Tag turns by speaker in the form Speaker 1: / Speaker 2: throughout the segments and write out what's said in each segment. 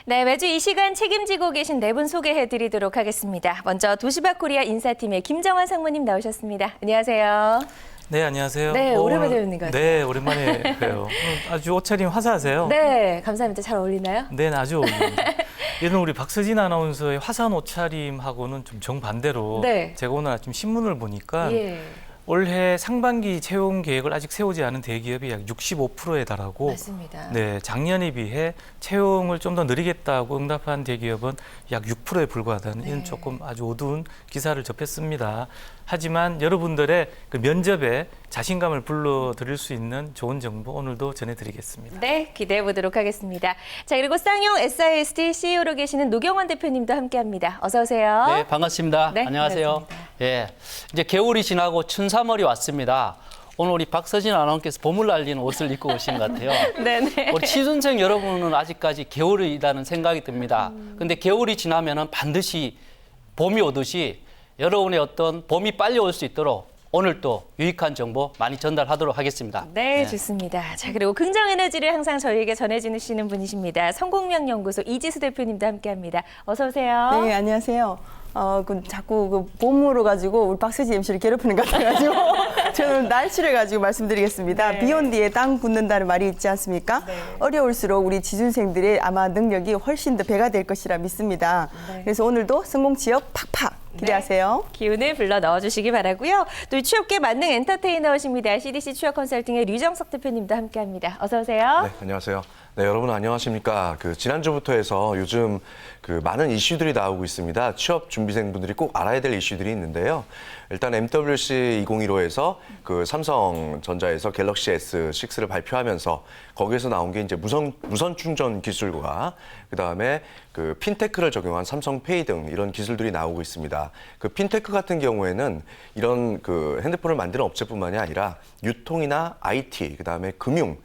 Speaker 1: 네, 매주 이 시간 책임지고 계신 네 분 소개해드리도록 하겠습니다. 먼저 도시박 코리아 인사팀의 김정환 상무님 나오셨습니다. 안녕하세요.
Speaker 2: 네, 안녕하세요.
Speaker 1: 네, 오랜만에 뵙는 것 같아요.
Speaker 2: 네, 오랜만에 봬요. 아주 옷차림 화사하세요.
Speaker 1: 네, 감사합니다. 잘 어울리나요?
Speaker 2: 네, 아주 어울립니다. 이런 우리 박서진 아나운서의 화사한 옷차림하고는 좀 정반대로
Speaker 1: 네.
Speaker 2: 제가 오늘 아침 신문을 보니까
Speaker 1: 예,
Speaker 2: 올해 상반기 채용 계획을 아직 세우지 않은 대기업이 약 65%에 달하고
Speaker 1: 맞습니다.
Speaker 2: 네, 작년에 비해 채용을 좀 더 느리겠다고 응답한 대기업은 약 6%에 불과하다는 이런 조금 아주 어두운 기사를 접했습니다. 하지만 여러분들의 그 면접에 자신감을 불러드릴 수 있는 좋은 정보 오늘도 전해드리겠습니다.
Speaker 1: 네, 기대해 보도록 하겠습니다. 자, 그리고 쌍용 SISD CEO로 계시는 노경원 대표님도 함께합니다. 어서 오세요.
Speaker 3: 네, 반갑습니다.
Speaker 1: 네,
Speaker 3: 안녕하세요.
Speaker 1: 반갑습니다.
Speaker 3: 예, 이제 겨울이 지나고 춘삼월이 왔습니다. 오늘 우리 박서진 아나운서께서 봄을 알리는 옷을 입고 오신 것 같아요.
Speaker 1: 네네.
Speaker 3: 우리 취준생 여러분은 아직까지 겨울이라는 생각이 듭니다. 근데 겨울이 지나면은 반드시 봄이 오듯이 여러분의 어떤 봄이 빨리 올 수 있도록 오늘 또 유익한 정보 많이 전달하도록 하겠습니다.
Speaker 1: 네, 좋습니다. 자, 그리고 긍정 에너지를 항상 저희에게 전해주시는 분이십니다. 성공명연구소 이지수 대표님도 함께합니다. 어서 오세요.
Speaker 4: 네, 안녕하세요. 자꾸 봄으로 가지고 우리 박서진 MC를 괴롭히는 것 같아가지고 저는 날씨를 가지고 말씀드리겠습니다.
Speaker 1: 네.
Speaker 4: 비 온 뒤에 땅 굳는다는 말이 있지 않습니까?
Speaker 1: 네.
Speaker 4: 어려울수록 우리 지준생들의 아마 능력이 훨씬 더 배가 될 것이라 믿습니다.
Speaker 1: 네.
Speaker 4: 그래서 오늘도 성공 지역 팍팍 기대하세요.
Speaker 1: 기운을 불러 넣어주시기 바라고요. 또 취업계 만능 엔터테이너십니다. CDC 취업 컨설팅의 류정석 대표님도 함께합니다. 어서 오세요.
Speaker 5: 네, 안녕하세요. 네, 여러분 안녕하십니까? 지난주부터 해서 요즘 많은 이슈들이 나오고 있습니다. 취업 준비생분들이 꼭 알아야 될 이슈들이 있는데요. 일단 MWC 2015에서 삼성전자에서 갤럭시 S6를 발표하면서 거기에서 나온 게 이제 무선 충전 기술과 그다음에 핀테크를 적용한 삼성페이 등 이런 기술들이 나오고 있습니다. 핀테크 같은 경우에는 이런 핸드폰을 만드는 업체뿐만이 아니라 유통이나 IT, 그다음에 금융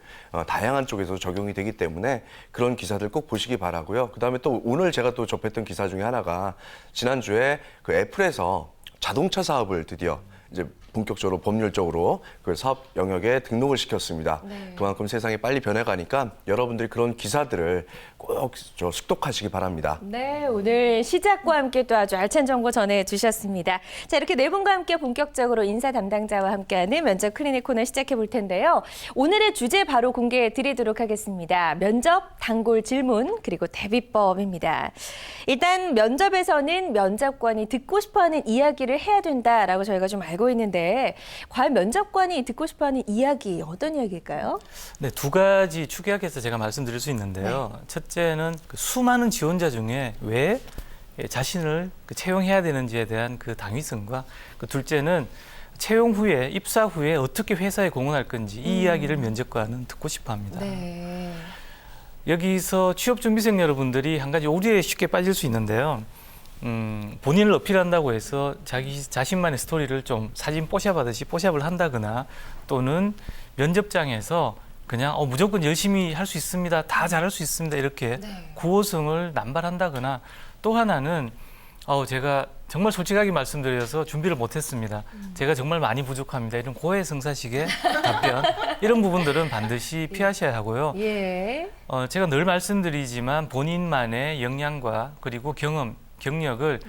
Speaker 5: 다양한 쪽에서 적용이 되기 때문에 그런 기사들 꼭 보시기 바라고요. 그다음에 또 오늘 제가 또 접했던 기사 중에 하나가 지난주에 애플에서 자동차 사업을 드디어 이제 본격적으로 법률적으로 사업 영역에 등록을 시켰습니다.
Speaker 1: 네.
Speaker 5: 그만큼 세상이 빨리 변해가니까 여러분들이 그런 기사들을 꼭 숙독하시기 바랍니다.
Speaker 1: 네, 오늘 시작과 함께 또 아주 알찬 정보 전해주셨습니다. 자, 이렇게 네 분과 함께 본격적으로 인사 담당자와 함께하는 면접 클리닉 코너 시작해 볼 텐데요. 오늘의 주제 바로 공개해 드리도록 하겠습니다. 면접, 단골 질문, 그리고 대비법입니다. 일단 면접에서는 면접관이 듣고 싶어하는 이야기를 해야 된다라고 저희가 좀 알고 있는데 과연 면접관이 듣고 싶어하는 이야기 어떤 이야기일까요?
Speaker 2: 네, 두 가지 축약해서 제가 말씀드릴 수 있는데요. 첫째는 수많은 지원자 중에 왜 자신을 채용해야 되는지에 대한 당위성과 둘째는 채용 후에, 입사 후에 어떻게 회사에 공헌할 건지 이 이야기를 면접관은 듣고 싶어 합니다.
Speaker 1: 네.
Speaker 2: 여기서 취업준비생 여러분들이 한 가지 오류에 쉽게 빠질 수 있는데요. 본인을 어필한다고 해서 자기 자신만의 스토리를 좀 사진 뽀샵하듯이 뽀샵을 한다거나 또는 면접장에서 그냥 무조건 열심히 할 수 있습니다. 다 잘할 수 있습니다. 이렇게 구호성을 남발한다거나 또 하나는 제가 정말 솔직하게 말씀드려서 준비를 못했습니다. 제가 정말 많이 부족합니다. 이런 고해성사식의 답변 이런 부분들은 반드시 피하셔야 하고요.
Speaker 1: 예.
Speaker 2: 제가 늘 말씀드리지만 본인만의 역량과 그리고 경력을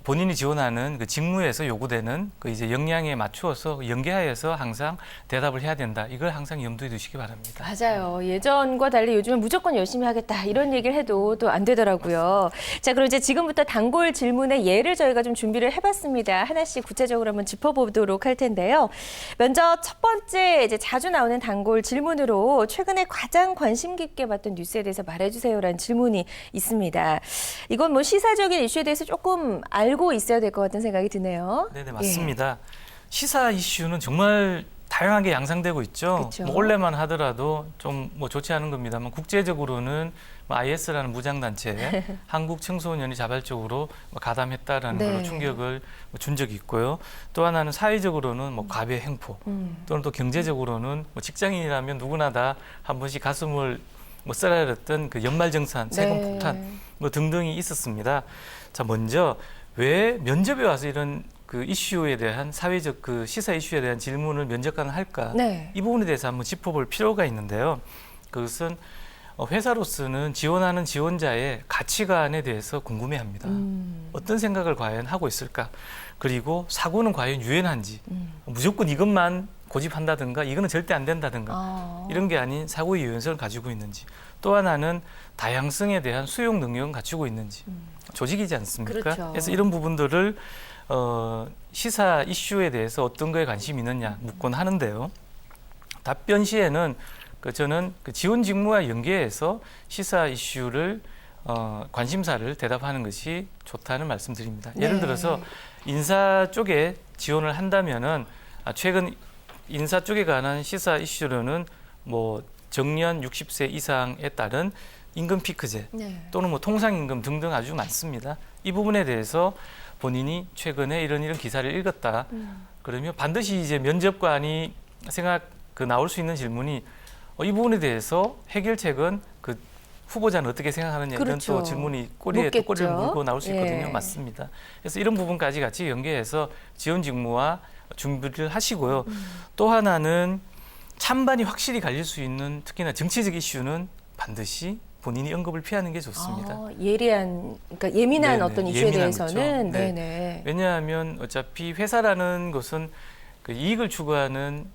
Speaker 2: 본인이 지원하는 직무에서 요구되는 이제 역량에 맞추어서 연계하여서 항상 대답을 해야 된다. 이걸 항상 염두에 두시기 바랍니다.
Speaker 1: 맞아요. 예전과 달리 요즘은 무조건 열심히 하겠다 이런 얘기를 해도 또 안 되더라고요. 자, 그럼 이제 지금부터 단골 질문의 예를 저희가 좀 준비를 해봤습니다. 하나씩 구체적으로 한번 짚어보도록 할 텐데요. 먼저 첫 번째 이제 자주 나오는 단골 질문으로 최근에 가장 관심 깊게 봤던 뉴스에 대해서 말해주세요라는 질문이 있습니다. 이건 시사적인 이슈에 대해서 조금 알고 있어야 될 것 같은 생각이 드네요.
Speaker 2: 네네, 맞습니다. 시사 이슈는 정말 다양하게 양상되고 있죠.
Speaker 1: 그렇죠.
Speaker 2: 올해만 하더라도 좀 좋지 않은 겁니다만 국제적으로는 IS라는 무장단체 한국 청소년이 자발적으로 가담했다라는
Speaker 1: 네.
Speaker 2: 걸로 충격을 준 적이 있고요. 또 하나는 사회적으로는 가배 횡포 또는 또 경제적으로는 직장인이라면 누구나 다 한 번씩 가슴을 쓰라렸던 연말정산, 세금
Speaker 1: 네.
Speaker 2: 폭탄 등등이 있었습니다. 자, 먼저 왜 면접에 와서 이런 이슈에 대한 사회적 시사 이슈에 대한 질문을 면접관은 할까?
Speaker 1: 네.
Speaker 2: 이 부분에 대해서 한번 짚어볼 필요가 있는데요. 그것은 회사로서는 지원하는 지원자의 가치관에 대해서 궁금해합니다. 어떤 생각을 과연 하고 있을까? 그리고 사고는 과연 유연한지, 무조건 이것만 고집한다든가 이거는 절대 안 된다든가 이런 게 아닌 사고의 유연성을 가지고 있는지, 또 하나는 다양성에 대한 수용 능력은 갖추고 있는지, 조직이지 않습니까?
Speaker 1: 그렇죠.
Speaker 2: 그래서 이런 부분들을 시사 이슈에 대해서 어떤 거에 관심이 있느냐 묻곤 하는데요. 답변 시에는 저는 그 지원 직무와 연계해서 시사 이슈를 관심사를 대답하는 것이 좋다는 말씀드립니다. 예를 들어서 인사 쪽에 지원을 한다면은 최근 인사 쪽에 관한 시사 이슈로는 뭐 정년 60세 이상에 따른 임금 피크제 또는 뭐 통상임금 등등 아주 많습니다. 이 부분에 대해서 본인이 최근에 이런 기사를 읽었다. 그러면 반드시 이제 면접관이 나올 수 있는 질문이 이 부분에 대해서 해결책은 그 후보자는 어떻게 생각하느냐 이런
Speaker 1: 그렇죠.
Speaker 2: 또 질문이 꼬리에 또 꼬리를
Speaker 1: 묻겠죠.
Speaker 2: 물고 나올 수 있거든요.
Speaker 1: 예.
Speaker 2: 맞습니다. 그래서 이런 부분까지 같이 연계해서 지원 직무와 준비를 하시고요. 또 하나는 찬반이 확실히 갈릴 수 있는 특히나 정치적 이슈는 반드시 본인이 언급을 피하는 게 좋습니다.
Speaker 1: 예리한, 그러니까 예민한
Speaker 2: 네네,
Speaker 1: 어떤 이슈에
Speaker 2: 예민한
Speaker 1: 대해서는
Speaker 2: 거죠. 네.
Speaker 1: 네네.
Speaker 2: 왜냐하면 어차피 회사라는 것은 그 이익을 추구하는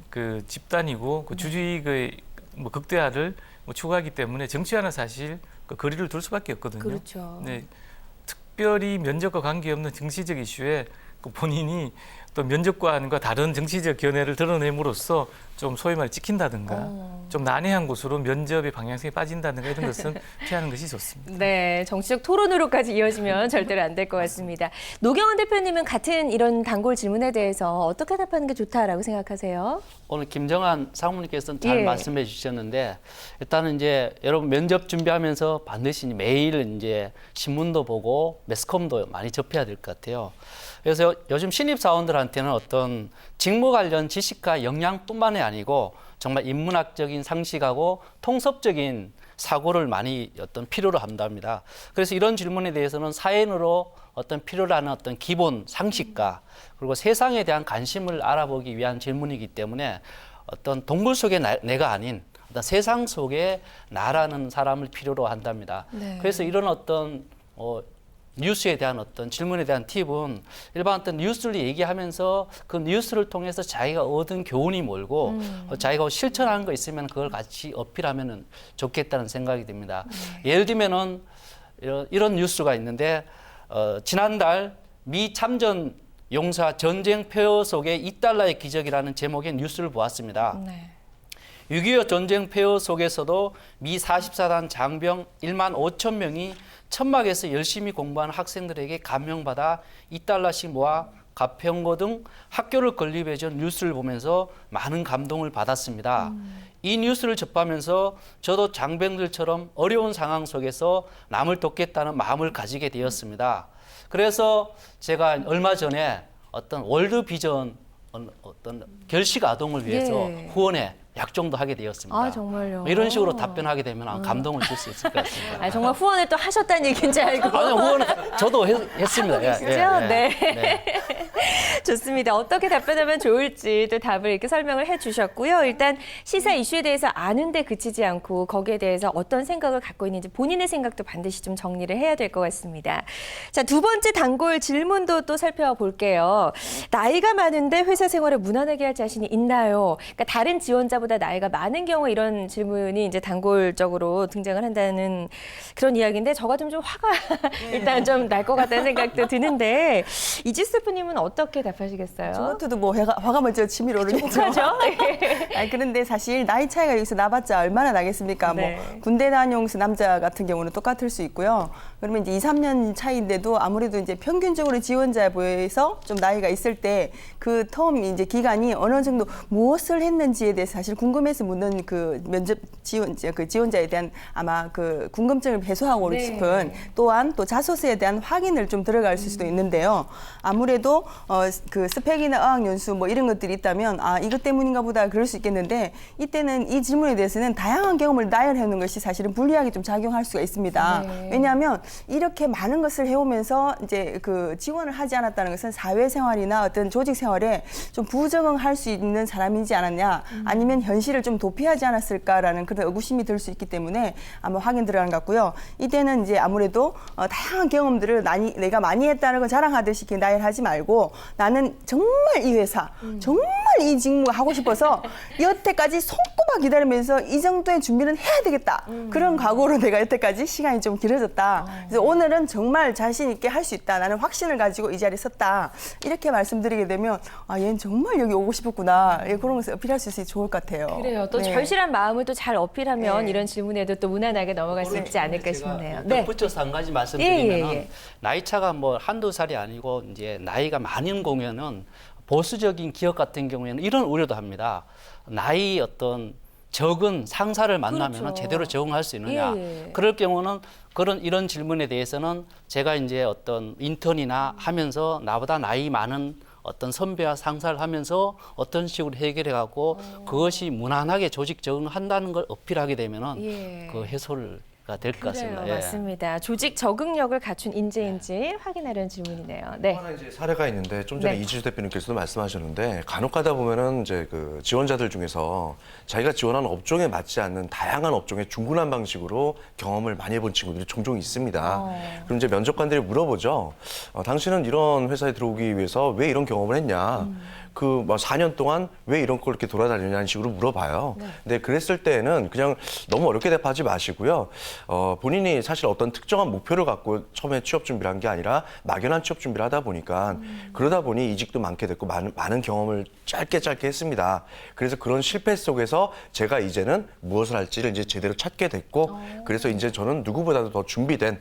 Speaker 2: 그 집단이고 그 주주이익의 뭐 극대화를 추구하기 때문에 정치와는 사실 그 거리를 둘 수밖에 없거든요.
Speaker 1: 그렇죠.
Speaker 2: 네, 특별히 면접과 관계없는 정치적 이슈에 그 본인이 또 면접관과 다른 정치적 견해를 드러냄으로써 좀 소위 말 찍힌다든가 좀 난해한 곳으로 면접의 방향성이 빠진다든가 이런 것은 피하는 것이 좋습니다.
Speaker 1: 네, 정치적 토론으로까지 이어지면 절대로 안 될 것 같습니다. 노경원 대표님은 같은 이런 단골 질문에 대해서 어떻게 답하는 게 좋다라고 생각하세요?
Speaker 3: 오늘 김정한 상무님께서는 잘
Speaker 1: 예.
Speaker 3: 말씀해 주셨는데 일단은 이제 여러분 면접 준비하면서 반드시 매일 이제 신문도 보고 매스컴도 많이 접해야 될 것 같아요. 그래서 요즘 신입 사원들한테는 어떤 직무 관련 지식과 역량뿐만이 아니고 정말 인문학적인 상식하고 통섭적인 사고를 많이 어떤 필요로 한답니다. 그래서 이런 질문에 대해서는 사연으로 어떤 필요로 하는 어떤 기본 상식과 그리고 세상에 대한 관심을 알아보기 위한 질문이기 때문에 어떤 동굴 속의 내가 아닌 어떤 세상 속의 나라는 사람을 필요로 한답니다.
Speaker 1: 네.
Speaker 3: 그래서 이런 어떤 뉴스에 대한 어떤 질문에 대한 팁은 일반 어떤 뉴스를 얘기하면서 그 뉴스를 통해서 자기가 얻은 교훈이 뭘고 자기가 실천하는 거 있으면 그걸 같이 어필하면 좋겠다는 생각이 듭니다. 예를 들면은 이런 뉴스가 있는데 지난달 미 참전 용사 전쟁 폐허 속의 $2의 기적이라는 제목의 뉴스를 보았습니다.
Speaker 1: 네.
Speaker 3: 6.25 전쟁 폐허 속에서도 미 44단 장병 1만 5천 명이 천막에서 열심히 공부하는 학생들에게 감명받아 $2씩 모아 가평고 등 학교를 건립해준 뉴스를 보면서 많은 감동을 받았습니다. 이 뉴스를 접하면서 저도 장병들처럼 어려운 상황 속에서 남을 돕겠다는 마음을 가지게 되었습니다. 그래서 제가 얼마 전에 어떤 월드 비전 어떤 결식 아동을 위해서
Speaker 1: 예.
Speaker 3: 후원에 약정도 하게 되었습니다.
Speaker 1: 아, 정말요?
Speaker 3: 이런 식으로 답변하게 되면 감동을 줄 수 있을 것 같습니다.
Speaker 1: 정말 후원을 또 하셨다는 얘기인지 알고.
Speaker 3: 아니요, 후원은 저도 했습니다.
Speaker 1: 하고 계시죠? 네. 좋습니다. 어떻게 답변하면 좋을지 또 답을 이렇게 설명을 해주셨고요. 일단 시사 이슈에 대해서 아는데 그치지 않고 거기에 대해서 어떤 생각을 갖고 있는지 본인의 생각도 반드시 좀 정리를 해야 될 것 같습니다. 자, 두 번째 단골 질문도 또 살펴볼게요. 나이가 많은데 회사 생활을 무난하게 할 자신이 있나요? 그러니까 다른 지원자보다 나이가 많은 경우 이런 질문이 이제 단골적으로 등장을 한다는 그런 이야기인데 저 같으면 좀 화가 일단 좀 날 것 같다는 생각도 드는데 이지수 대표님은 어떻게 답하시겠어요?
Speaker 4: 저 같아도 뭐 화가 먼저 치밀어 오르겠죠.
Speaker 1: 하죠?
Speaker 4: 아니, 그런데 사실 나이 차이가 여기서 나봤자 얼마나 나겠습니까?
Speaker 1: 네.
Speaker 4: 뭐 군대 다녀오면서 남자 같은 경우는 똑같을 수 있고요. 그러면 이제 2, 3년 차이인데도 아무래도 이제 평균적으로 지원자에 비해서 좀 나이가 있을 때 그 텀 이제 기간이 어느 정도 무엇을 했는지에 대해서 사실 궁금해서 묻는 그 면접 지원자에 대한 아마 그 궁금증을 해소하고
Speaker 1: 네.
Speaker 4: 싶은 또한 또 자소서에 대한 확인을 좀 들어갈 수도 있는데요. 아무래도 그 스펙이나 어학연수 뭐 이런 것들이 있다면 이것 때문인가 보다 그럴 수 있겠는데 이때는 이 질문에 대해서는 다양한 경험을 나열해 놓는 것이 사실은 불리하게 좀 작용할 수가 있습니다.
Speaker 1: 네.
Speaker 4: 왜냐하면 이렇게 많은 것을 해오면서 이제 그 지원을 하지 않았다는 것은 사회생활이나 어떤 조직 생활에 좀 부적응할 수 있는 사람이지 않았냐 아니면 있는 현실을 좀 도피하지 않았을까라는 그런 의구심이 들 수 있기 때문에 아마 확인 들어간 것 같고요. 이때는 이제 아무래도 다양한 경험들을 내가 많이 했다는 걸 자랑하듯이 이렇게 나열하지 말고 나는 정말 이 회사, 정말 이 직무가 하고 싶어서 여태까지 손꼽아 기다리면서 이 정도의 준비는 해야 되겠다. 그런 각오로 내가 여태까지 시간이 좀 길어졌다. 그래서 오늘은 정말 자신 있게 할 수 있다. 나는 확신을 가지고 이 자리에 섰다. 이렇게 말씀드리게 되면 아, 얘는 정말 여기 오고 싶었구나. 예, 그런 것을 어필할 수 있으니 좋을 것 같아요.
Speaker 1: 그래요. 또
Speaker 4: 네.
Speaker 1: 절실한 마음을 또 잘 어필하면
Speaker 4: 네.
Speaker 1: 이런 질문에도 또 무난하게 넘어갈 수 있지 않을까 싶네요. 네.
Speaker 3: 덧붙여서 한 가지 말씀드리면
Speaker 1: 예.
Speaker 3: 나이 차가 뭐 한두 살이 아니고 이제 나이가 많은 경우에는 보수적인 기업 같은 경우에는 이런 우려도 합니다. 나이 어떤 적은 상사를 만나면
Speaker 1: 그렇죠.
Speaker 3: 제대로 적응할 수 있느냐.
Speaker 1: 예.
Speaker 3: 그럴 경우는 이런 질문에 대해서는 제가 이제 어떤 인턴이나 하면서 나보다 나이 많은 어떤 선배와 상사를 하면서 어떤 식으로 해결해가고 그것이 무난하게 조직 적응한다는 걸 어필하게 되면은
Speaker 1: 예.
Speaker 3: 그 해소가 될 것
Speaker 1: 그래요,
Speaker 3: 같습니다. 예.
Speaker 1: 맞습니다. 조직 적응력을 갖춘 인재인지 확인하려는 질문이네요. 네.
Speaker 5: 하나 이제 사례가 있는데 좀 전에
Speaker 1: 네.
Speaker 5: 이지수 대표님께서도 말씀하셨는데 간혹 가다 보면은 이제 그 지원자들 중에서 자기가 지원하는 업종에 맞지 않는 다양한 업종의 중구난 방식으로 경험을 많이 해본 친구들이 종종 있습니다. 그럼 이제 면접관들이 물어보죠. 당신은 이런 회사에 들어오기 위해서 왜 이런 경험을 했냐? 그 뭐 4년 동안 왜 이런 걸 이렇게 돌아다니냐는 식으로 물어봐요. 근데 그랬을 때는 그냥 너무 어렵게 대답하지 마시고요. 본인이 사실 어떤 특정한 목표를 갖고 처음에 취업 준비를 한 게 아니라 막연한 취업 준비를 하다 보니까 그러다 보니 이직도 많게 됐고 많은 경험을 짧게 했습니다. 그래서 그런 실패 속에서 제가 이제는 무엇을 할지를 이제 제대로 찾게 됐고 그래서 이제 저는 누구보다도 더 준비된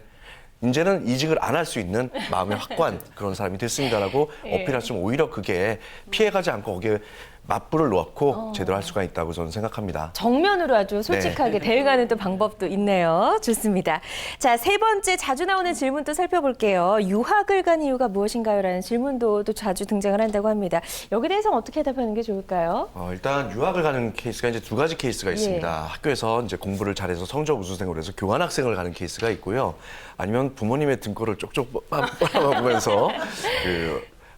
Speaker 5: 이제는 이직을 안 할 수 있는 마음이 확고한 그런 사람이 됐습니다라고
Speaker 1: 예.
Speaker 5: 어필하시면 오히려 그게 피해가지 않고 거기에 맞불을 놓고 제대로 할 수가 있다고 저는 생각합니다.
Speaker 1: 정면으로 아주 솔직하게 대응하는 또 방법도 있네요. 좋습니다. 자, 세 번째 자주 나오는 질문 또 살펴볼게요. 유학을 간 이유가 무엇인가요? 라는 질문도 또 자주 등장을 한다고 합니다. 여기에 대해서는 어떻게 답하는 게 좋을까요?
Speaker 5: 일단 유학을 가는 케이스가 이제 두 가지 케이스가 있습니다.
Speaker 1: 예.
Speaker 5: 학교에서 이제 공부를 잘해서 성적 우수생으로 해서 교환학생을 가는 케이스가 있고요. 아니면 부모님의 등골을 쪽쪽 빨아먹으면서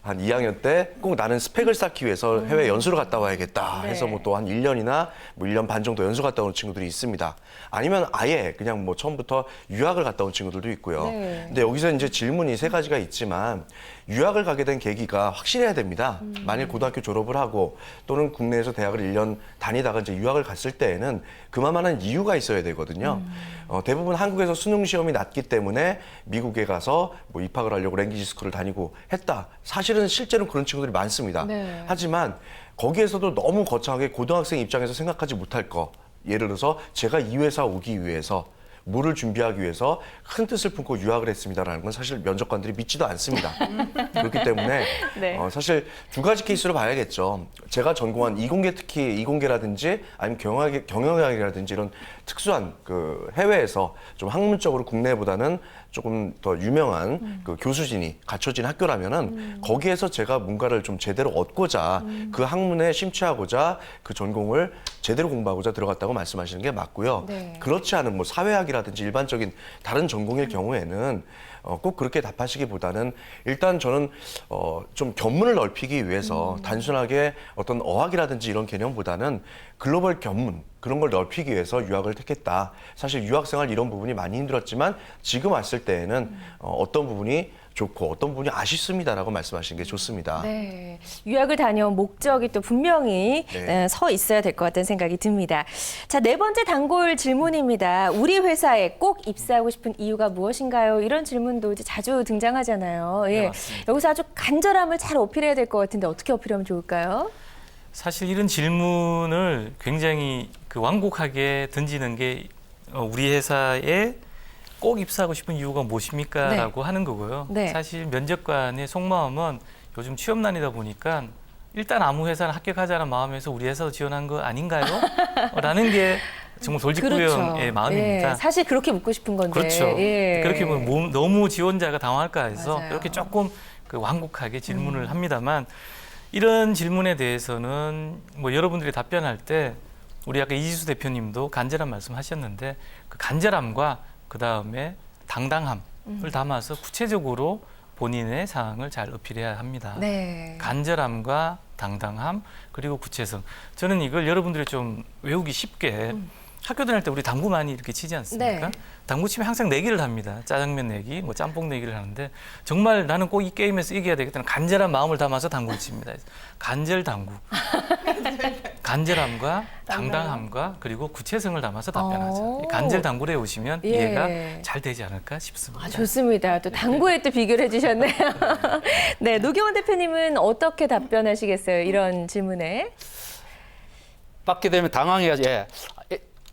Speaker 5: 한 2학년 때 꼭 나는 스펙을 쌓기 위해서 해외 연수를 갔다 와야겠다 해서 뭐 또 한 1년이나 뭐 1년 반 정도 연수 갔다 온 친구들이 있습니다. 아니면 아예 그냥 뭐 처음부터 유학을 갔다 온 친구들도 있고요.
Speaker 1: 네.
Speaker 5: 근데 여기서 이제 질문이 세 가지가 있지만 유학을 가게 된 계기가 확실해야 됩니다. 만일 고등학교 졸업을 하고 또는 국내에서 대학을 1년 다니다가 이제 유학을 갔을 때에는 그만한 이유가 있어야 되거든요. 대부분 한국에서 수능 시험이 낮기 때문에 미국에 가서 뭐 입학을 하려고 랭귀지 스쿨을 다니고 했다. 사실은 실제로 그런 친구들이 많습니다.
Speaker 1: 네.
Speaker 5: 하지만 거기에서도 너무 거창하게 고등학생 입장에서 생각하지 못할 거. 예를 들어서 제가 이 회사 오기 위해서 뭐를 준비하기 위해서 큰 뜻을 품고 유학을 했습니다라는 건 사실 면접관들이 믿지도 않습니다. 그렇기 때문에
Speaker 1: 네.
Speaker 5: 사실 두 가지 케이스로 봐야겠죠. 제가 전공한 이공계, 특히 이공계라든지 아니면 경영학이라든지 이런 특수한 그 해외에서 좀 학문적으로 국내보다는 조금 더 유명한 그 교수진이 갖춰진 학교라면은 거기에서 제가 뭔가를 좀 제대로 얻고자 그 학문에 심취하고자 그 전공을 제대로 공부하고자 들어갔다고 말씀하시는 게 맞고요.
Speaker 1: 네.
Speaker 5: 그렇지 않은 뭐 사회학이라든지 일반적인 다른 전공일 경우에는 꼭 그렇게 답하시기보다는 일단 저는 좀 견문을 넓히기 위해서 단순하게 어떤 어학이라든지 이런 개념보다는 글로벌 견문 그런 걸 넓히기 위해서 유학을 택했다. 사실 유학 생활 이런 부분이 많이 힘들었지만 지금 왔을 때에는 어떤 부분이 좋고 어떤 부분이 아쉽습니다라고 말씀하시는 게 좋습니다.
Speaker 1: 네, 유학을 다녀온 목적이 또 분명히
Speaker 5: 네.
Speaker 1: 서 있어야 될 것 같다는 생각이 듭니다. 자, 네 번째 단골 질문입니다. 우리 회사에 꼭 입사하고 싶은 이유가 무엇인가요? 이런 질문도 이제 자주 등장하잖아요. 예,
Speaker 2: 맞습니다.
Speaker 1: 여기서 아주 간절함을 잘 어필해야 될 것 같은데 어떻게 어필하면 좋을까요?
Speaker 2: 사실 이런 질문을 굉장히 완곡하게 던지는 게 우리 회사에 꼭 입사하고 싶은 이유가 무엇입니까?
Speaker 1: 네.
Speaker 2: 라고 하는 거고요.
Speaker 1: 네.
Speaker 2: 사실 면접관의 속마음은 요즘 취업난이다 보니까 일단 아무 회사나 합격하자는 마음에서 우리 회사도 지원한 거 아닌가요? 라는 게 정말 돌직구형의 마음입니다.
Speaker 1: 예, 사실 그렇게 묻고 싶은 건데.
Speaker 2: 그렇죠.
Speaker 1: 예.
Speaker 2: 그렇게 보면 너무 지원자가 당황할까 해서
Speaker 1: 맞아요.
Speaker 2: 이렇게 조금 완곡하게 질문을 합니다만 이런 질문에 대해서는 뭐 여러분들이 답변할 때 우리 아까 이지수 대표님도 간절한 말씀하셨는데 그 간절함과 그 다음에 당당함을 담아서 구체적으로 본인의 상황을 잘 어필해야 합니다.
Speaker 1: 네.
Speaker 2: 간절함과 당당함, 그리고 구체성. 저는 이걸 여러분들이 좀 외우기 쉽게 학교 다닐 때 우리 당구 많이 이렇게 치지 않습니까?
Speaker 1: 네.
Speaker 2: 당구 치면 항상 내기를 합니다. 짜장면 내기, 뭐 짬뽕 내기를 하는데 정말 나는 꼭 이 게임에서 이겨야 되겠다는 간절한 마음을 담아서 당구를 칩니다. 간절 당구. 간절함과 당당함과 그리고 구체성을 담아서 답변하자. 이 간절 당구를 해오시면
Speaker 1: 예.
Speaker 2: 이해가 잘 되지 않을까 싶습니다.
Speaker 1: 아, 좋습니다. 또 당구에 또 비교를 해주셨네요. 네, 노경원 대표님은 어떻게 답변하시겠어요? 이런 질문에.
Speaker 3: 받게 되면 당황해야지.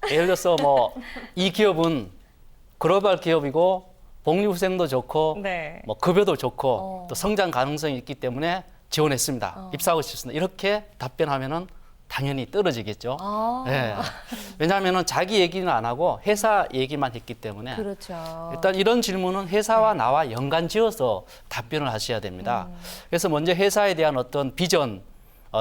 Speaker 3: 예를 들어서 뭐 이 기업은 글로벌 기업이고 복리후생도 좋고
Speaker 1: 네.
Speaker 3: 뭐 급여도 좋고 또 성장 가능성이 있기 때문에 지원했습니다. 입사하고 싶습니다. 이렇게 답변하면은 당연히 떨어지겠죠.
Speaker 1: 아.
Speaker 3: 예. 왜냐하면은 자기 얘기는 안 하고 회사 얘기만 했기 때문에
Speaker 1: 그렇죠.
Speaker 3: 일단 이런 질문은 회사와 나와 연관지어서 답변을 하셔야 됩니다. 그래서 먼저 회사에 대한 어떤 비전,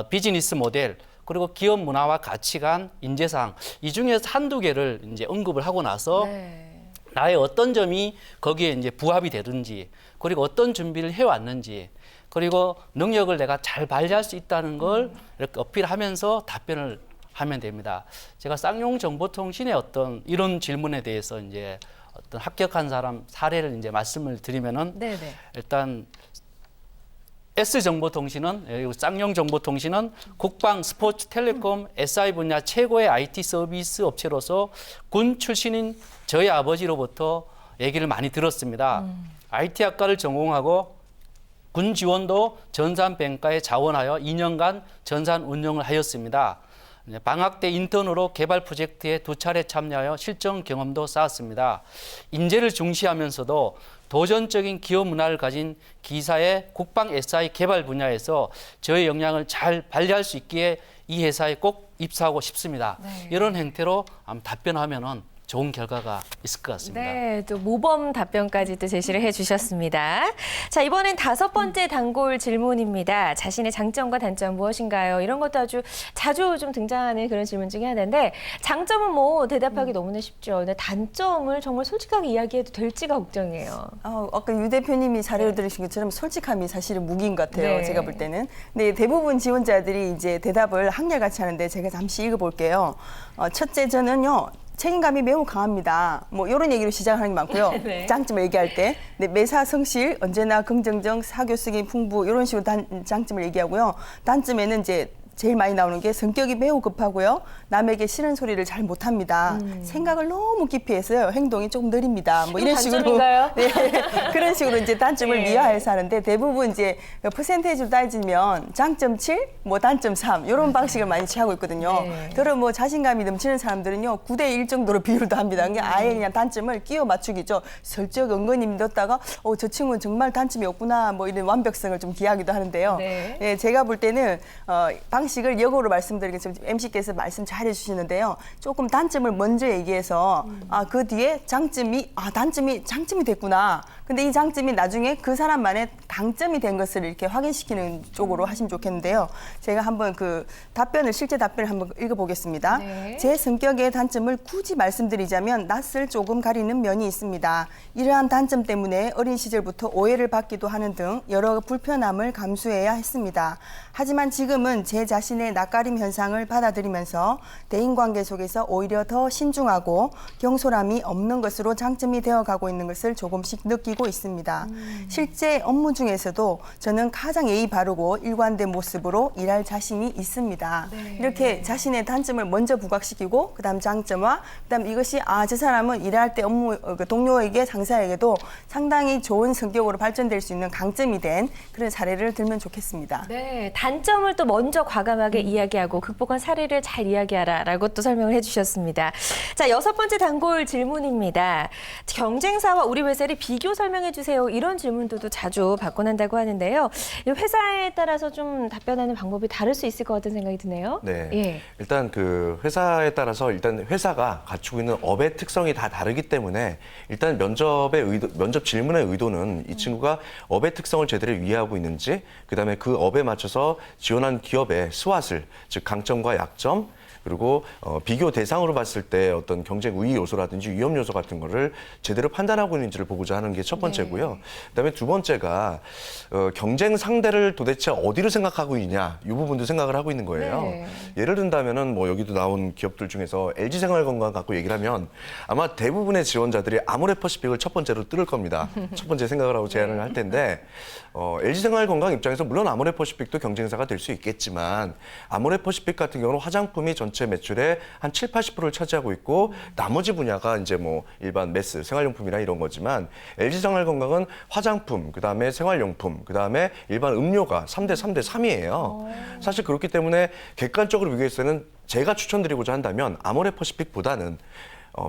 Speaker 3: 비즈니스 모델, 그리고 기업 문화와 가치관, 인재상 이 중에서 한두 개를 이제 언급을 하고 나서
Speaker 1: 네.
Speaker 3: 나의 어떤 점이 거기에 이제 부합이 되든지, 그리고 어떤 준비를 해왔는지, 그리고 능력을 내가 잘 발휘할 수 있다는 걸 이렇게 어필하면서 답변을 하면 됩니다. 제가 쌍용 정보통신의 어떤 이런 질문에 대해서 이제 어떤 합격한 사람 사례를 이제 말씀을 드리면은
Speaker 1: 네네.
Speaker 3: 일단 S정보통신은 쌍용정보통신은 국방, 스포츠, 텔레콤, SI 분야 최고의 IT 서비스 업체로서 군 출신인 저희 아버지로부터 얘기를 많이 들었습니다. IT 학과를 전공하고 군 지원도 전산뱅가에 자원하여 2년간 전산 운영을 하였습니다. 방학 때 인턴으로 개발 프로젝트에 2차례 참여하여 실전 경험도 쌓았습니다. 인재를 중시하면서도 도전적인 기업 문화를 가진 기사의 국방 SI 개발 분야에서 저의 역량을 잘 발휘할 수 있기에 이 회사에 꼭 입사하고 싶습니다.
Speaker 1: 네.
Speaker 3: 이런 행태로 답변하면은 좋은 결과가 있을 것 같습니다.
Speaker 1: 네, 또 모범 답변까지 또 제시를 해주셨습니다. 자, 이번엔 5번째 단골 질문입니다. 자신의 장점과 단점 무엇인가요? 이런 것도 아주 자주 좀 등장하는 그런 질문 중에 하나인데, 장점은 뭐 대답하기 너무나 쉽죠. 근데 단점을 정말 솔직하게 이야기해도 될지가 걱정이에요.
Speaker 4: 아까 유 대표님이 자료를 들으신 것처럼 솔직함이 사실은 무기인 것 같아요.
Speaker 1: 네.
Speaker 4: 제가 볼 때는. 근데 대부분 지원자들이 이제 대답을 한결같이 하는데 제가 잠시 읽어볼게요. 첫째, 저는요. 책임감이 매우 강합니다. 뭐 이런 얘기로 시작하는 게 많고요.
Speaker 1: 네.
Speaker 4: 장점을 얘기할 때 네, 매사 성실, 언제나 긍정적, 사교성이 풍부 이런 식으로 장점을 얘기하고요. 단점에는 이제 제일 많이 나오는 게 성격이 매우 급하고요. 남에게 싫은 소리를 잘 못합니다. 생각을 너무 깊이 해서요. 행동이 조금 느립니다. 뭐 이런 식으로
Speaker 1: 단점인가요?
Speaker 4: 네, 그런 식으로 이제 단점을
Speaker 1: 네.
Speaker 4: 미화해서 하는데 대부분 이제 퍼센테이지로 따지면 장점 7, 뭐 단점 3 이런 방식을 많이 취하고 있거든요.
Speaker 1: 네.
Speaker 4: 더러 뭐 자신감이 넘치는 사람들은요 9대 1 정도로 비율도 합니다. 그냥 아예 그냥 단점을 끼워 맞추기죠. 슬쩍 은근히 믿었다가 저 친구는 정말 단점이 없구나 뭐 이런 완벽성을 좀 기하기도 하는데요.
Speaker 1: 네.
Speaker 4: 예, 제가 볼 때는 방식을 역으로 말씀드리겠습니다. MC께서 말씀 잘 해주시는데요. 조금 단점을 먼저 얘기해서 그 뒤에 장점이 장점이 됐구나. 근데 이 장점이 나중에 그 사람만의 강점이 된 것을 이렇게 확인시키는 쪽으로 하시면 좋겠는데요. 제가 한번 그 실제 답변을 한번 읽어보겠습니다.
Speaker 1: 네.
Speaker 4: 제 성격의 단점을 굳이 말씀드리자면 낯을 조금 가리는 면이 있습니다. 이러한 단점 때문에 어린 시절부터 오해를 받기도 하는 등 여러 불편함을 감수해야 했습니다. 하지만 지금은 제 자신의 낯가림 현상을 받아들이면서 대인관계 속에서 오히려 더 신중하고 경솔함이 없는 것으로 장점이 되어가고 있는 것을 조금씩 느끼고 있습니다. 실제 업무 중에서도 저는 가장 예의 바르고 일관된 모습으로 일할 자신이 있습니다.
Speaker 1: 네.
Speaker 4: 이렇게 자신의 단점을 먼저 부각시키고 그다음 장점과 그다음 이것이 저 사람은 일할 때 업무 동료에게 상사에게도 상당히 좋은 성격으로 발전될 수 있는 강점이 된 그런 사례를 들면 좋겠습니다.
Speaker 1: 네, 단점을 또 먼저 과감하게 이야기하고 극복한 사례를 잘 이야기하라라고 또 설명을 해주셨습니다. 자, 6번째 단골 질문입니다. 경쟁사와 우리 회사를 비교 설명해 주세요. 이런 질문들도 자주 받곤 한다고 하는데요. 이 회사에 따라서 좀 답변하는 방법이 다를 수 있을 것 같은 생각이 드네요.
Speaker 5: 네.
Speaker 1: 예.
Speaker 5: 일단 그 회사에 따라서 일단 회사가 갖추고 있는 업의 특성이 다 다르기 때문에 일단 면접 질문의 의도는 이 친구가 업의 특성을 제대로 이해하고 있는지, 그다음에 그 업에 맞춰서 지원한 기업의 스왓을, 즉 강점과 약점, 그리고 비교 대상으로 봤을 때 어떤 경쟁 우위 요소라든지 위험 요소 같은 거를 제대로 판단하고 있는지를 보고자 하는 게 첫 번째고요. 그다음에 두 번째가 경쟁 상대를 도대체 어디로 생각하고 있냐 이 부분도 생각을 하고 있는 거예요.
Speaker 1: 네.
Speaker 5: 예를 든다면은 뭐 여기도 나온 기업들 중에서 LG생활건강 갖고 얘기를 하면 아마 대부분의 지원자들이 아모레퍼시픽을 첫 번째로 뚫을 겁니다. 첫 번째 생각을 하고 제안을 할 텐데 LG생활건강 입장에서 물론 아모레퍼시픽도 경쟁사가 될 수 있겠지만 아모레퍼시픽 같은 경우는 화장품이 전체 매출의 한 7, 80%를 차지하고 있고 나머지 분야가 이제 뭐 일반 매스, 생활용품이나 이런 거지만 LG생활건강은 화장품, 그다음에 생활용품, 그다음에 일반 음료가 3대 3이에요. 사실 그렇기 때문에 객관적으로 비교했을 때는 제가 추천드리고자 한다면 아모레퍼시픽보다는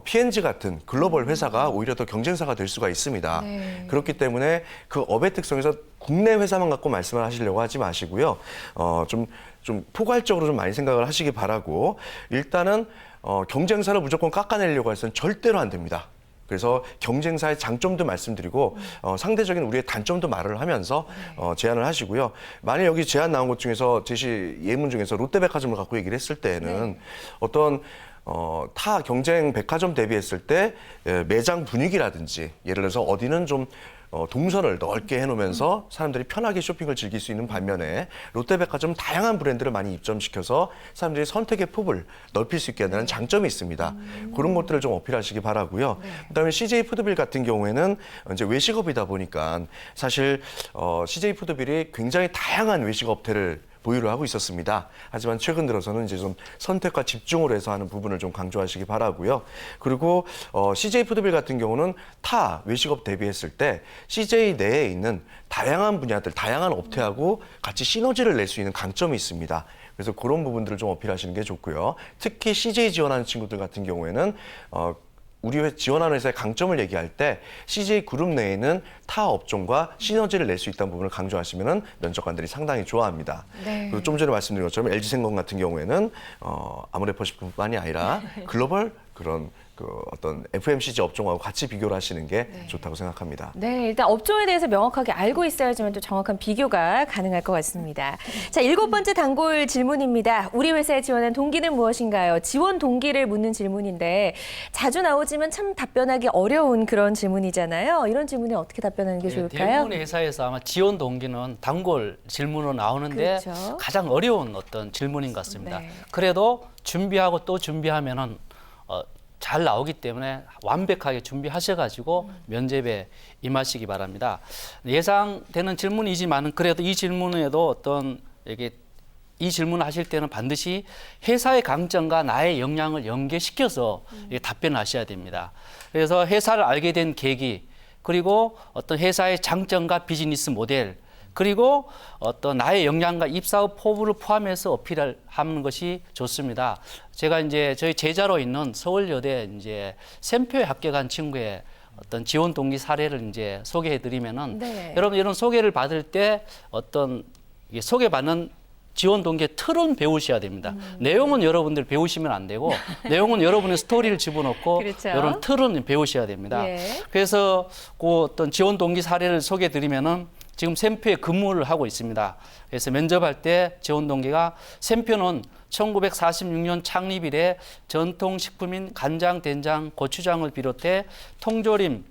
Speaker 5: P&G 같은 글로벌 회사가 오히려 더 경쟁사가 될 수가 있습니다.
Speaker 1: 네.
Speaker 5: 그렇기 때문에 그 업의 특성에서 국내 회사만 갖고 말씀을 하시려고 하지 마시고요. 좀 포괄적으로 좀 많이 생각을 하시기 바라고 일단은 경쟁사를 무조건 깎아내려고 해서는 절대로 안 됩니다. 그래서 경쟁사의 장점도 말씀드리고 상대적인 우리의 단점도 말을 하면서 제안을 하시고요. 만약 여기 제안 나온 것 중에서 제시 예문 중에서 롯데백화점을 갖고 얘기를 했을 때에는 어떤 타 경쟁 백화점 대비했을 때 매장 분위기라든지 예를 들어서 어디는 좀 동선을 넓게 해놓으면서 사람들이 편하게 쇼핑을 즐길 수 있는 반면에 롯데백화점은 다양한 브랜드를 많이 입점시켜서 사람들이 선택의 폭을 넓힐 수 있게 한다는 장점이 있습니다. 그런 것들을 좀 어필하시기 바라고요. 그다음에 CJ 푸드빌 같은 경우에는 이제 외식업이다 보니까 사실 CJ 푸드빌이 굉장히 다양한 외식 업태를 보유를 하고 있었습니다. 하지만 최근 들어서는 이제 좀 선택과 집중을 해서 하는 부분을 좀 강조하시기 바라고요. 그리고 CJ 푸드빌 같은 경우는 타 외식업 대비했을 때 CJ 내에 있는 다양한 분야들, 다양한 업태하고 같이 시너지를 낼 수 있는 강점이 있습니다. 그래서 그런 부분들을 좀 어필하시는 게 좋고요. 특히 CJ 지원하는 친구들 같은 경우에는 우리 지원하는 회사의 강점을 얘기할 때 CJ 그룹 내에는 타 업종과 시너지를 낼 수 있다는 부분을 강조하시면 면접관들이 상당히 좋아합니다.
Speaker 1: 네.
Speaker 5: 그리고 좀 전에 말씀드린 것처럼 LG생명 같은 경우에는 아모레퍼시픽뿐만이 아니라 글로벌 그런 어떤 FMCG 업종하고 같이 비교를 하시는 게 좋다고 생각합니다.
Speaker 1: 네, 일단 업종에 대해서 명확하게 알고 있어야지만 또 정확한 비교가 가능할 것 같습니다. 자, 7번째 단골 질문입니다. 우리 회사에 지원한 동기는 무엇인가요? 지원 동기를 묻는 질문인데 자주 나오지만 참 답변하기 어려운 그런 질문이잖아요. 이런 질문에 어떻게 답변하는 게 좋을까요?
Speaker 3: 대부분의 회사에서 아마 지원 동기는 단골 질문으로 나오는데
Speaker 1: 그렇죠.
Speaker 3: 가장 어려운 어떤 질문인 것 같습니다.
Speaker 1: 네.
Speaker 3: 그래도 준비하고 또 준비하면은 잘 나오기 때문에 완벽하게 준비하셔가지고 면접에 임하시기 바랍니다. 예상되는 질문이지만 그래도 이 질문에도 어떤 이 질문을 하실 때는 반드시 회사의 강점과 나의 역량을 연계시켜서 답변을 하셔야 됩니다. 그래서 회사를 알게 된 계기, 그리고 어떤 회사의 장점과 비즈니스 모델, 그리고 어떤 나의 역량과 입사업 포부를 포함해서 어필을 하는 것이 좋습니다. 제가 이제 저희 제자로 있는 서울여대 이제 샘표에 합격한 친구의 어떤 지원 동기 사례를 이제 소개해드리면은
Speaker 1: 네.
Speaker 3: 여러분 이런 소개를 받을 때 어떤 소개받는 지원 동기의 틀은 배우셔야 됩니다. 내용은 여러분들 배우시면 안 되고 내용은 여러분의 스토리를 집어넣고
Speaker 1: 그렇죠.
Speaker 3: 이런 틀은 배우셔야 됩니다.
Speaker 1: 예.
Speaker 3: 그래서 그 어떤 지원 동기 사례를 소개해드리면은 지금 샘표에 근무를 하고 있습니다. 그래서 면접할 때 지원 동기가 샘표는 1946년 창립 이래 전통 식품인 간장, 된장, 고추장을 비롯해 통조림,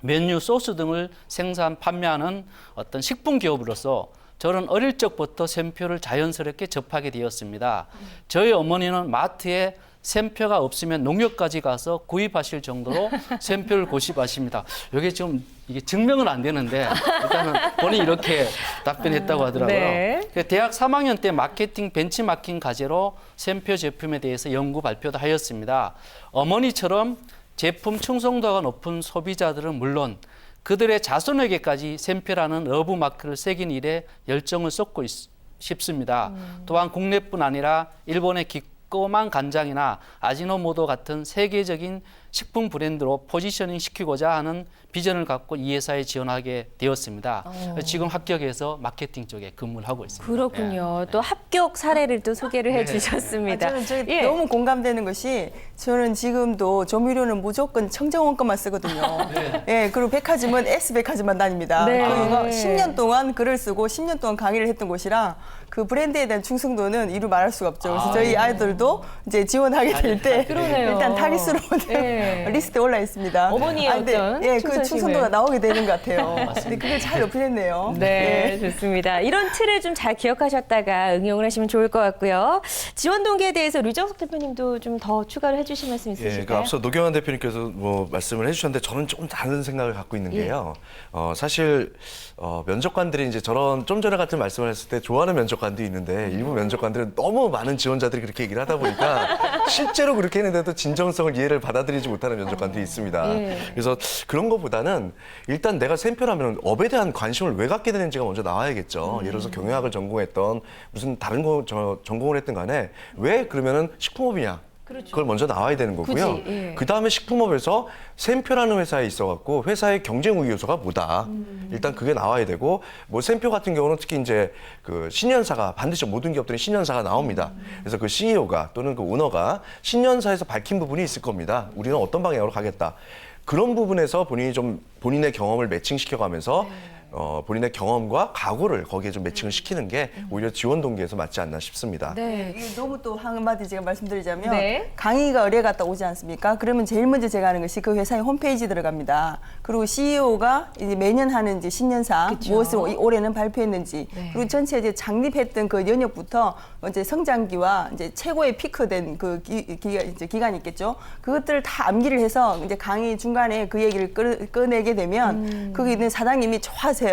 Speaker 3: 면류, 소스 등을 생산, 판매하는 어떤 식품 기업으로서 저는 어릴 적부터 샘표를 자연스럽게 접하게 되었습니다. 저희 어머니는 마트에 샘표가 없으면 농협까지 가서 구입하실 정도로 샘표를 고집하십니다. 이게 좀 이게 증명은 안 되는데 일단은 본인이 이렇게 답변했다고 하더라고요.
Speaker 1: 네.
Speaker 3: 대학 3학년 때 마케팅 벤치마킹 과제로 샘표 제품에 대해서 연구 발표도 하였습니다. 어머니처럼 제품 충성도가 높은 소비자들은 물론 그들의 자손에게까지 샘표라는 러브 마크를 새긴 일에 열정을 쏟고 싶습니다. 또한 국내뿐 아니라 일본의 기꺼만 간장이나 아지노모토 같은 세계적인 식품 브랜드로 포지셔닝 시키고자 하는 비전을 갖고 이 회사에 지원하게 되었습니다. 지금 합격해서 마케팅 쪽에 근무를 하고 있습니다.
Speaker 1: 그렇군요. 또 합격 사례를 또 소개를 해주셨습니다.
Speaker 4: 저는
Speaker 1: 예.
Speaker 4: 너무 공감되는 것이 저는 지금도 조미료는 무조건 청정원 것만 쓰거든요. 예, 그리고 백화점은 S백화점만 다닙니다.
Speaker 1: 네.
Speaker 4: 그리고 10년 동안 글을 쓰고 10년 동안 강의를 했던 곳이라 그 브랜드에 대한 충성도는 이루 말할 수가 없죠. 그래서 저희 아이들도 이제 지원하게 될 때
Speaker 1: 그러네요.
Speaker 4: 일단 타깃으로
Speaker 1: 네.
Speaker 4: 리스트에 올라 있습니다.
Speaker 1: 어머니의
Speaker 4: 근데,
Speaker 1: 어떤
Speaker 4: 그
Speaker 1: 충성심을.
Speaker 4: 충성도가 나오게 되는 것 같아요. 근데 그게 잘 어필했네요.
Speaker 1: 네, 좋습니다. 이런 틀을 좀 잘 기억하셨다가 응용을 하시면 좋을 것 같고요. 지원 동기에 대해서 류정석 대표님도 좀 더 추가를 해주실 말씀
Speaker 5: 예,
Speaker 1: 있으실까요?
Speaker 5: 그 앞서 노경환 대표님께서 뭐 말씀을 해주셨는데 저는 조금 다른 생각을 갖고 있는 게요. 사실 면접관들이 이제 저런 좀 전에 같은 말씀을 했을 때 좋아하는 면접관도 있는데 일부 면접관들은 너무 많은 지원자들이 그렇게 얘기를 하다 보니까 실제로 그렇게 했는데도 진정성을 이해를 받아들이지 못하는 면접관들이 있습니다. 그래서 그런 것보다는 일단 내가 샘표라면 업에 대한 관심을 왜 갖게 되는지가 먼저 나와야겠죠. 예를 들어서 경영학을 전공했던 무슨 다른 전공을 했든 간에 왜 그러면은 식품업이냐. 그걸 먼저 나와야 되는 거고요.
Speaker 1: 굳이, 예.
Speaker 5: 그 다음에 식품업에서 샘표라는 회사에 있어갖고 회사의 경쟁 우위 요소가 뭐다. 일단 그게 나와야 되고 뭐 샘표 같은 경우는 특히 이제 그 신년사가 반드시 모든 기업들이 신년사가 나옵니다. 그래서 그 CEO가 또는 그 오너가 신년사에서 밝힌 부분이 있을 겁니다. 우리는 어떤 방향으로 가겠다. 그런 부분에서 본인이 좀 본인의 경험을 매칭시켜가면서 본인의 경험과 각오를 거기에 좀 매칭을 시키는 게 오히려 지원 동기에서 맞지 않나 싶습니다.
Speaker 1: 네.
Speaker 4: 이게 너무 또 한마디 제가 말씀드리자면
Speaker 1: 네.
Speaker 4: 강의가 의뢰 갔다 오지 않습니까? 그러면 제일 먼저 제가 하는 것이 그 회사의 홈페이지 들어갑니다. 그리고 CEO가 이제 매년 하는 이제 신년사
Speaker 1: 그쵸.
Speaker 4: 무엇을 올해는 발표했는지
Speaker 1: 네.
Speaker 4: 그리고 전체 이제 장립했던 그 연역부터 이제 성장기와 이제 최고의 피크된 그 기간이 있겠죠. 그것들을 다 암기를 해서 이제 강의 중간에 그 얘기를 꺼내게 되면 거기 있는 사장님이 좋아하세요.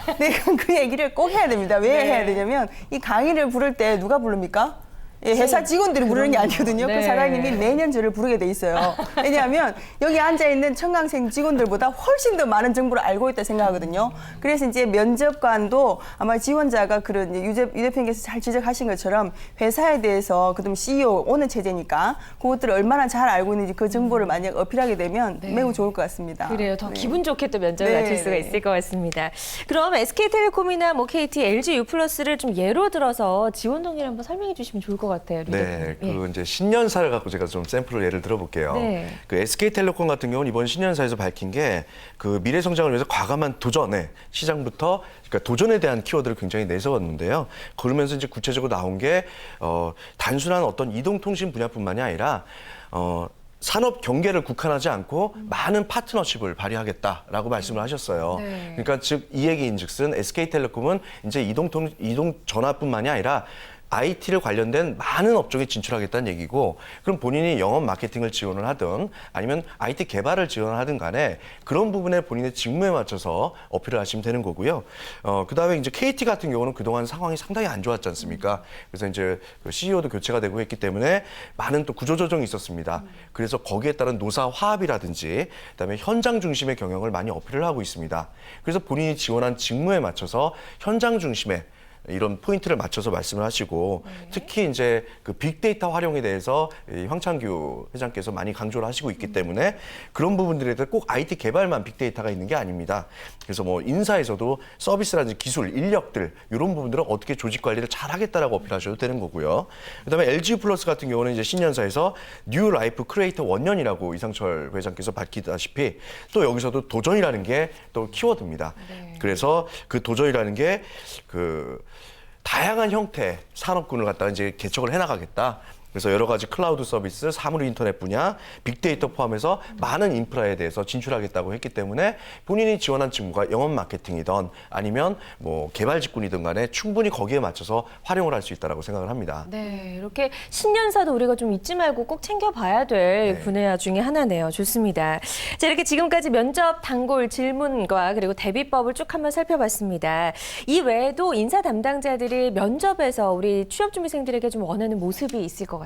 Speaker 4: 근데 그 얘기를 꼭 해야 됩니다. 왜
Speaker 1: 네.
Speaker 4: 해야 되냐면 이 강의를 부를 때 누가 부릅니까? 예, 회사 직원들이 부르는 게 아니거든요.
Speaker 1: 네.
Speaker 4: 그 사장님이 매년 저를 부르게 돼 있어요. 왜냐하면 여기 앉아있는 청강생 직원들보다 훨씬 더 많은 정보를 알고 있다 생각하거든요. 그래서 이제 면접관도 아마 지원자가 그런 유 대표님께서 잘 지적하신 것처럼 회사에 대해서 그다음 CEO 오는 체제니까 그것들을 얼마나 잘 알고 있는지 그 정보를 만약 어필하게 되면 매우 좋을 것 같습니다.
Speaker 1: 그래요. 더
Speaker 4: 네.
Speaker 1: 기분 좋게 또 면접을
Speaker 4: 네,
Speaker 1: 마칠 수가
Speaker 4: 네.
Speaker 1: 있을 것 같습니다. 그럼 SK텔레콤이나 뭐 KT, LG U+를 좀 예로 들어서 지원 동기를 한번 설명해 주시면 좋을 것 같아요. 류
Speaker 5: 네,
Speaker 1: 대표님.
Speaker 5: 그 이제 신년사를 갖고 제가 좀 샘플을 예를 들어볼게요.
Speaker 1: 네.
Speaker 5: 그 SK텔레콤 같은 경우는 이번 신년사에서 밝힌 게 그 미래 성장을 위해서 과감한 도전에 시장부터 그러니까 도전에 대한 키워드를 굉장히 내세웠는데요. 그러면서 이제 구체적으로 나온 게 단순한 어떤 이동통신 분야뿐만이 아니라 산업 경계를 국한하지 않고 많은 파트너십을 발휘하겠다라고 말씀을 하셨어요.
Speaker 1: 네.
Speaker 5: 그러니까 즉 이 얘기인즉슨 SK텔레콤은 이제 이동 전화뿐만이 아니라 IT를 관련된 많은 업종에 진출하겠다는 얘기고 그럼 본인이 영업 마케팅을 지원을 하든 아니면 IT 개발을 지원을 하든 간에 그런 부분에 본인의 직무에 맞춰서 어필을 하시면 되는 거고요. 그다음에 이제 KT 같은 경우는 그동안 상황이 상당히 안 좋았지 않습니까? 그래서 이제 그 CEO도 교체가 되고 했기 때문에 많은 또 구조조정이 있었습니다. 그래서 거기에 따른 노사 화합이라든지 그다음에 현장 중심의 경영을 많이 어필을 하고 있습니다. 그래서 본인이 지원한 직무에 맞춰서 현장 중심의 이런 포인트를 맞춰서 말씀을 하시고 특히 이제 그 빅데이터 활용에 대해서 이 황창규 회장께서 많이 강조를 하시고 있기 때문에 그런 부분들에 대해 꼭 IT 개발만 빅데이터가 있는 게 아닙니다. 그래서 뭐 인사에서도 서비스라든지 기술, 인력들 이런 부분들은 어떻게 조직 관리를 잘 하겠다라고 어필하셔도 되는 거고요. 그다음에 LG 플러스 같은 경우는 이제 신년사에서 뉴 라이프 크리에이터 원년이라고 이상철 회장께서 밝히다시피 또 여기서도 도전이라는 게 또 키워드입니다. 그래서 그 도전이라는 게 그 다양한 형태의 산업군을 갖다가 이제 개척을 해나가겠다. 그래서 여러 가지 클라우드 서비스, 사물 인터넷 분야, 빅데이터 포함해서 많은 인프라에 대해서 진출하겠다고 했기 때문에 본인이 지원한 직무가 영업 마케팅이든 아니면 뭐 개발 직군이든 간에 충분히 거기에 맞춰서 활용을 할 수 있다고 생각을 합니다.
Speaker 1: 네, 이렇게 신년사도 우리가 좀 잊지 말고 꼭 챙겨봐야 될 분야 중에 하나네요. 좋습니다. 자, 이렇게 지금까지 면접 단골 질문과 그리고 대비법을 쭉 한번 살펴봤습니다. 이 외에도 인사 담당자들이 면접에서 우리 취업준비생들에게 좀 원하는 모습이 있을 것 같아요.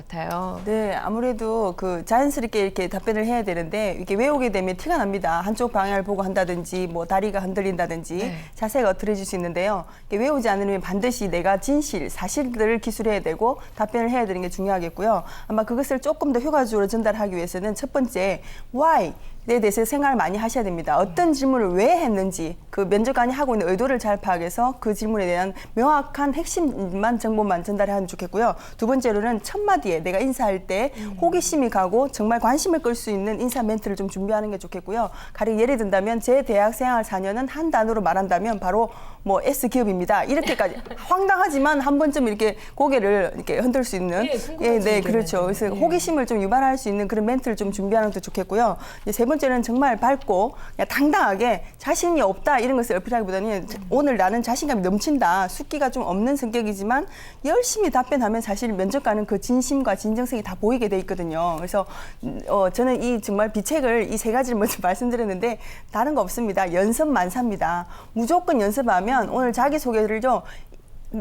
Speaker 4: 네, 아무래도 그 자연스럽게 이렇게 답변을 해야 되는데 이렇게 외우게 되면 티가 납니다. 한쪽 방향을 보고 한다든지 뭐 다리가 흔들린다든지 자세가 어트러질 수 있는데요. 이렇게 외우지 않으면 반드시 내가 진실, 사실들을 기술해야 되고 답변을 해야 되는 게 중요하겠고요. 아마 그것을 조금 더 효과적으로 전달하기 위해서는 첫 번째 why 대해서 생각을 많이 하셔야 됩니다. 어떤 질문을 왜 했는지 그 면접관이 하고 있는 의도를 잘 파악해서 그 질문에 대한 명확한 핵심만 정보만 전달하면 좋겠고요. 두 번째로는 첫 마디에 내가 인사할 때 호기심이 가고 정말 관심을 끌 수 있는 인사 멘트를 좀 준비하는 게 좋겠고요. 가령 예를 든다면 제 대학생활 4년은 한 단어로 말한다면 바로 뭐 S기업입니다. 이렇게까지 황당하지만 한 번쯤 이렇게 고개를 이렇게 흔들 수 있는 네, 그렇죠. 그래서 호기심을 좀 유발할 수 있는 그런 멘트를 좀 준비하는 것도 좋겠고요. 이제 세 번째는 정말 밝고 그냥 당당하게 자신이 없다 이런 것을 어필하기보다는 오늘 나는 자신감이 넘친다. 숫기가 좀 없는 성격이지만 열심히 답변하면 사실 면접관은 그 진심과 진정성이 다 보이게 돼 있거든요. 그래서 저는 이 정말 비책을 이 세 가지를 먼저 말씀드렸는데 다른 거 없습니다. 연습 만사입니다. 무조건 연습하면 오늘 자기소개를 좀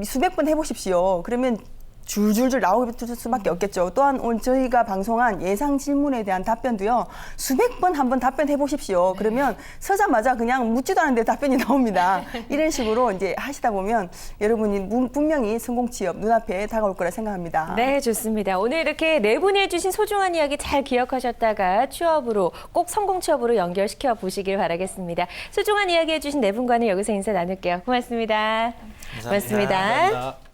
Speaker 4: 수백 번 해보십시오. 그러면 줄줄줄 나올 수밖에 없겠죠. 또한 오늘 저희가 방송한 예상 질문에 대한 답변도요. 수백 번 한번 답변해 보십시오. 그러면 서자마자 그냥 묻지도 않은데 답변이 나옵니다. 이런 식으로 이제 하시다 보면 여러분이 분명히 성공 취업 눈앞에 다가올 거라 생각합니다.
Speaker 1: 네, 좋습니다. 오늘 이렇게 네 분이 해주신 소중한 이야기 잘 기억하셨다가 취업으로 꼭 성공 취업으로 연결시켜 보시길 바라겠습니다. 소중한 이야기 해주신 네 분과는 여기서 인사 나눌게요. 고맙습니다. 고맙습니다.
Speaker 3: 감사합니다.